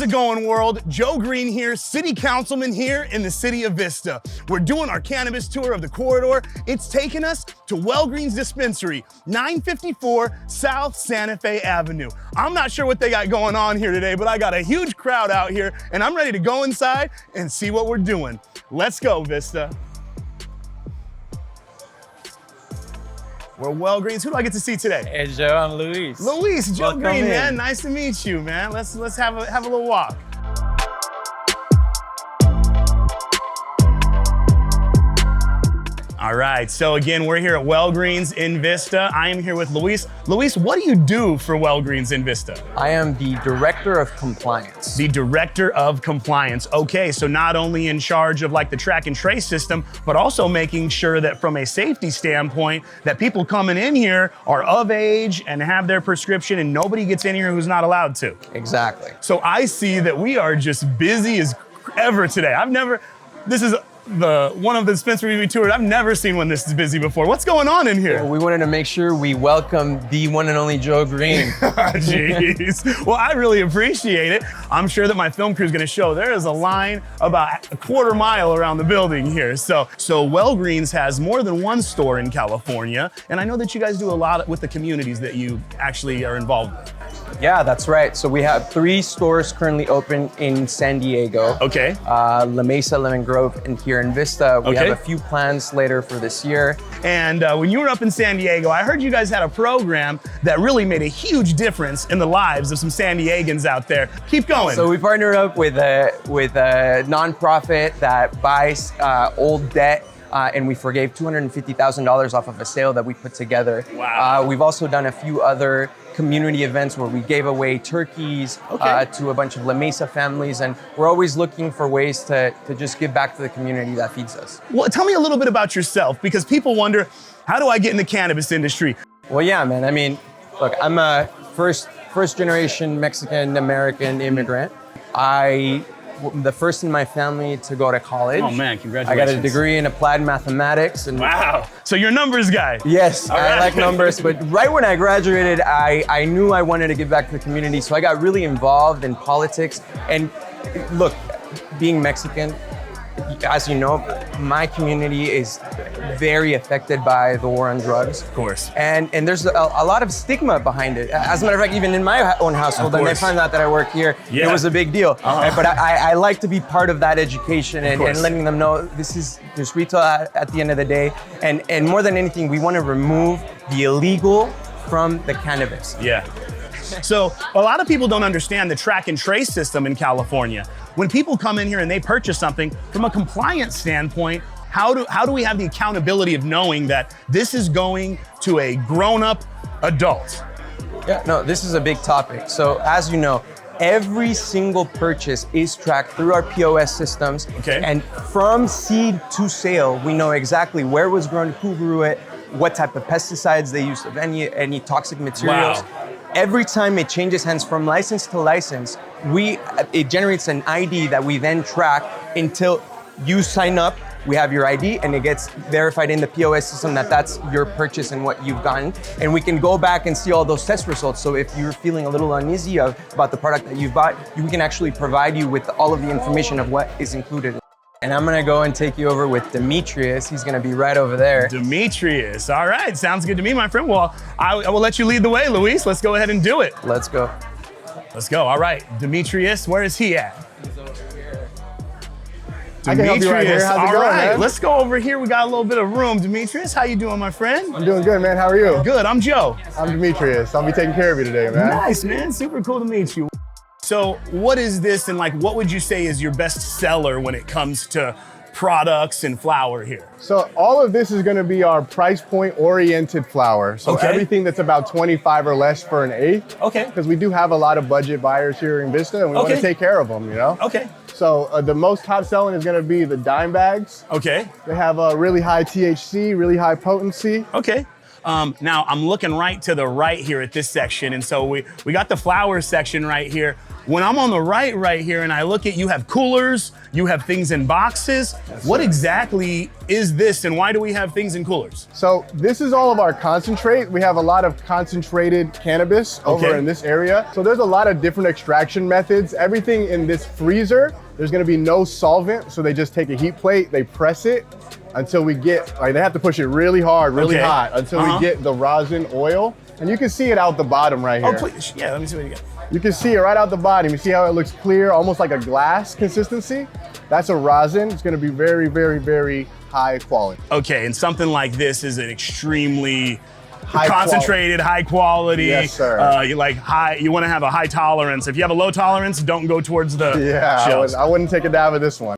How's it going, world? Joe Green here, city councilman here in the city of Vista. We're doing our cannabis tour of the corridor. It's taking us to Wellgreens Dispensary, 954 South Santa Fe Avenue. I'm not sure what they got going on here today, but I got a huge crowd out here and I'm ready to go inside and see what we're doing. Let's go, Vista. We're Wellgreens. Who do I get to see today? Hey Joe, I'm Luis. Luis, Joe Welcome Green, in. man. Nice to meet you, man. Let's have a little walk. All right, so again, we're here at Wellgreens in Vista. I am here with Luis. Luis, what do you do for Wellgreens in Vista? I am the Director of Compliance. The Director of Compliance. Okay, so not only in charge of like the track and trace system, but also making sure that from a safety standpoint, that people coming in here are of age and have their prescription and nobody gets in here who's not allowed to. Exactly. So I see that we are just busy as ever today. This is one of the dispensaries we toured. I've never seen one this busy before. What's going on in here? Well, we wanted to make sure we welcome the one and only Joe Green. Jeez. Well, I really appreciate it. I'm sure that my film crew is going to show there is a line about a quarter mile around the building here. So Wellgreens has more than one store in California, and I know that you guys do a lot with the communities that you actually are involved with. Yeah, that's right. So we have 3 stores currently open in San Diego. Okay. La Mesa, Lemon Grove, and here in Vista. We Okay. have a few plans later for this year. And when you were up in San Diego, I heard you guys had a program that really made a huge difference in the lives of some San Diegans out there. Keep going. So we partnered up with a nonprofit that buys old debt. And we forgave $250,000 off of a sale that we put together. Wow. We've also done a few other community events where we gave away turkeys to a bunch of La Mesa families. And we're always looking for ways to just give back to the community that feeds us. Well, tell me a little bit about yourself, because people wonder, how do I get in the cannabis industry? Well, yeah, man. I mean, look, I'm a first generation Mexican American immigrant. I'm the first in my family to go to college. Oh man, congratulations. I got a degree in applied mathematics. And Wow, so you're a numbers guy. yes, All I right. like numbers, but right when I graduated, I knew I wanted to give back to the community, so I got really involved in politics. And look, being Mexican, as you know, my community is very affected by the war on drugs. Of course. And there's a lot of stigma behind it. As a matter of fact, even in my own household, and they find out that I work here, Yeah. it was a big deal. Right? But I like to be part of that education and letting them know there's retail at the end of the day. And more than anything, we want to remove the illegal from the cannabis. Yeah. So a lot of people don't understand the track and trace system in California. When people come in here and they purchase something, from a compliance standpoint, how do we have the accountability of knowing that this is going to a grown-up adult? Yeah, no, this is a big topic. So as you know, every single purchase is tracked through our POS systems. Okay. And from seed to sale, we know exactly where it was grown, who grew it, what type of pesticides they used, if any toxic materials. Wow. Every time it changes hands from license to license, it generates an ID that we then track until you sign up. We have your ID and it gets verified in the POS system that that's your purchase and what you've gotten. And we can go back and see all those test results. So if you're feeling a little uneasy about the product that you've bought, we can actually provide you with all of the information of what is included. And I'm gonna go and take you over with Demetrius. He's gonna be right over there. Demetrius, all right, sounds good to me, my friend. Well, I will let you lead the way, Luis. Let's go ahead and do it. Let's go. Let's go, all right. Demetrius, where is he at? He's over here. I can help you right here. How's it all going, right, man? let's go over here. We got a little bit of room. Demetrius, how you doing, my friend? I'm doing good, man. How are you? Good, I'm Joe. I'm Demetrius. I'll be taking care of you today, man. Nice, man, super cool to meet you. So what is this, and like, what would you say is your best seller when it comes to products and flower here? So all of this is going to be our price point oriented flower. So Okay. everything that's about 25 or less for an eighth. Okay. Because we do have a lot of budget buyers here in Vista and we want Okay. to take care of them, you know? Okay. So the most top selling is going to be the dime bags. Okay. They have a really high THC, really high potency. Okay. Now I'm looking right to the right here at this section. And so we got the flower section right here. when I'm on the right here and I look at, you have coolers, you have things in boxes. Yes, what sir. exactly is this and why do we have things in coolers? So this is all of our concentrate. We have a lot of concentrated cannabis over in this area. So there's a lot of different extraction methods. Everything in this freezer, there's gonna be no solvent. So they just take a heat plate, they press it until we get, like they have to push it really hard, really hot until we get the rosin oil. And you can see it out the bottom right here. Oh, please, yeah, let me see what you got. You can see it right out the bottom. You see how it looks clear, almost like a glass consistency? That's a rosin. It's gonna be very, very, very high quality. Okay, and something like this is an extremely High concentrated, high quality. Yes, sir. You want to have a high tolerance. If you have a low tolerance, don't go towards the shelves. I wouldn't take a dab of this one.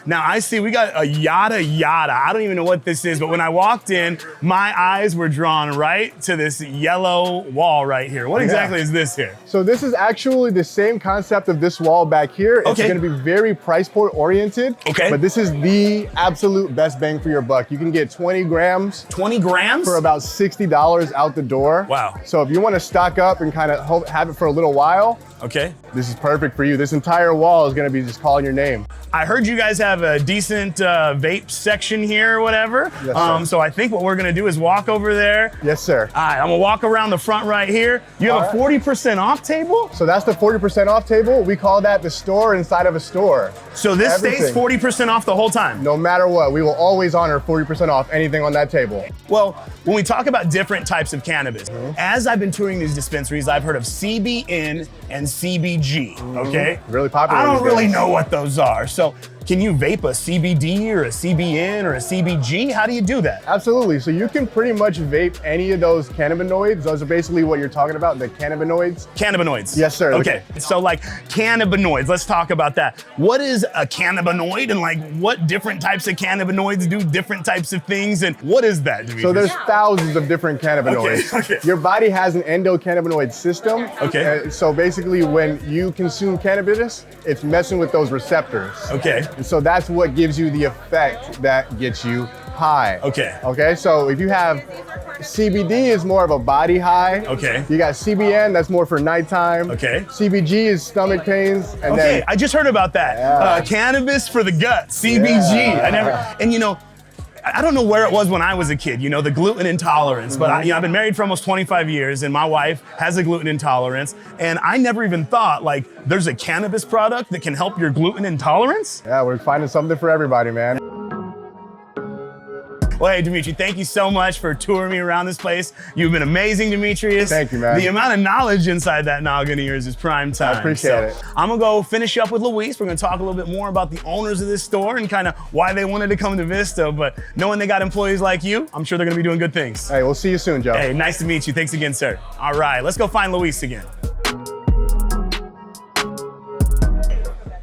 Now I see we got a yada yada. I don't even know what this is, but when I walked in, my eyes were drawn right to this yellow wall right here. What exactly is this here? So this is actually the same concept of this wall back here. It's gonna be very price point oriented. Okay. But this is the absolute best bang for your buck. You can get 20 grams. 20 grams? For about $60 out the door. Wow. So if you wanna stock up and kind of have it for a little while, okay, this is perfect for you. This entire wall is gonna be just calling your name. I heard you guys have a decent vape section here or whatever. Yes, sir. So I think what we're gonna do is walk over there. Yes, sir. All right, I'm gonna walk around the front right here. You have a 40% off table? So that's the 40% off table. We call that the store inside of a store. So this stays 40% off the whole time? No matter what, we will always honor 40% off anything on that table. Well, when we talk about different types of cannabis, as I've been touring these dispensaries, I've heard of CBN and CBG, okay? Really popular. I don't these really days. know what those are. So can you vape a CBD or a CBN or a CBG? How do you do that? Absolutely. So you can pretty much vape any of those cannabinoids. Those are basically what you're talking about, the cannabinoids. Cannabinoids. Yes, sir. Okay, so like cannabinoids, let's talk about that. What is a cannabinoid and like what different types of cannabinoids do different types of things and what is that, Demetrius? So there's thousands of different cannabinoids. Okay. Your body has an endocannabinoid system. Okay. So basically when you consume cannabis, it's messing with those receptors. Okay. And so that's what gives you the effect that gets you high. Okay. Okay, so if you have CBD is more of a body high. Okay. You got CBN, that's more for nighttime. Okay. CBG is stomach pains. And Okay, then I just heard about that. Cannabis for the gut, CBG. Yeah. And you know, I don't know where it was when I was a kid, you know, the gluten intolerance, but I've been married for almost 25 years and my wife has a gluten intolerance and I never even thought like there's a cannabis product that can help your gluten intolerance. Yeah, we're finding something for everybody, man. Well, hey, Dimitri, thank you so much for touring me around this place. You've been amazing, Demetrius. Thank you, man. The amount of knowledge inside that noggin of yours is prime time. I appreciate it. I'm gonna go finish up with Luis. We're gonna talk a little bit more about the owners of this store and kind of why they wanted to come to Vista, but knowing they got employees like you, I'm sure they're gonna be doing good things. Hey, we'll see you soon, Joe. Hey, nice to meet you. Thanks again, sir. All right, let's go find Luis again.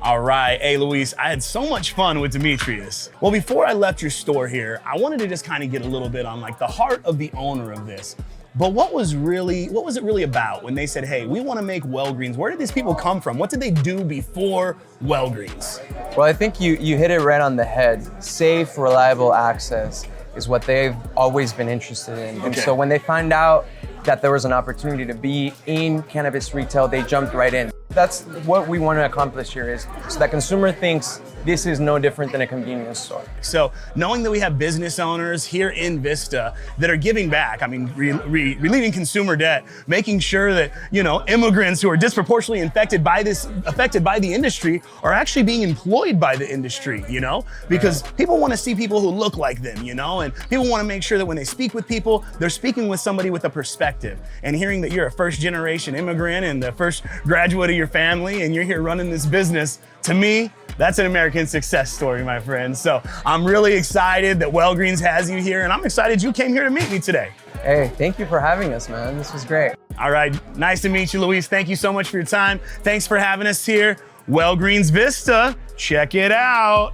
All right, hey Luis, I had so much fun with Demetrius. Well, before I left your store here, I wanted to just kind of get a little bit on like the heart of the owner of this. But what was it really about when they said, hey, we want to make Wellgreens? Where did these people come from? What did they do before Wellgreens? Well, I think you hit it right on the head. Safe, reliable access is what they've always been interested in. And so when they find out that there was an opportunity to be in cannabis retail, they jumped right in. That's what we want to accomplish here is so that consumer thinks this is no different than a convenience store. So knowing that we have business owners here in Vista that are giving back, I mean, relieving consumer debt, making sure that, you know, immigrants who are disproportionately affected by the industry are actually being employed by the industry, you know, because people want to see people who look like them, you know, and people want to make sure that when they speak with people, they're speaking with somebody with a perspective. And hearing that you're a first generation immigrant and the first graduate of your family and you're here running this business, to me, that's an American success story, my friend. So I'm really excited that Wellgreens has you here and I'm excited you came here to meet me today. Hey, thank you for having us, man. This was great. All right, nice to meet you, Luis. Thank you so much for your time. Thanks for having us here. Wellgreens Vista, check it out.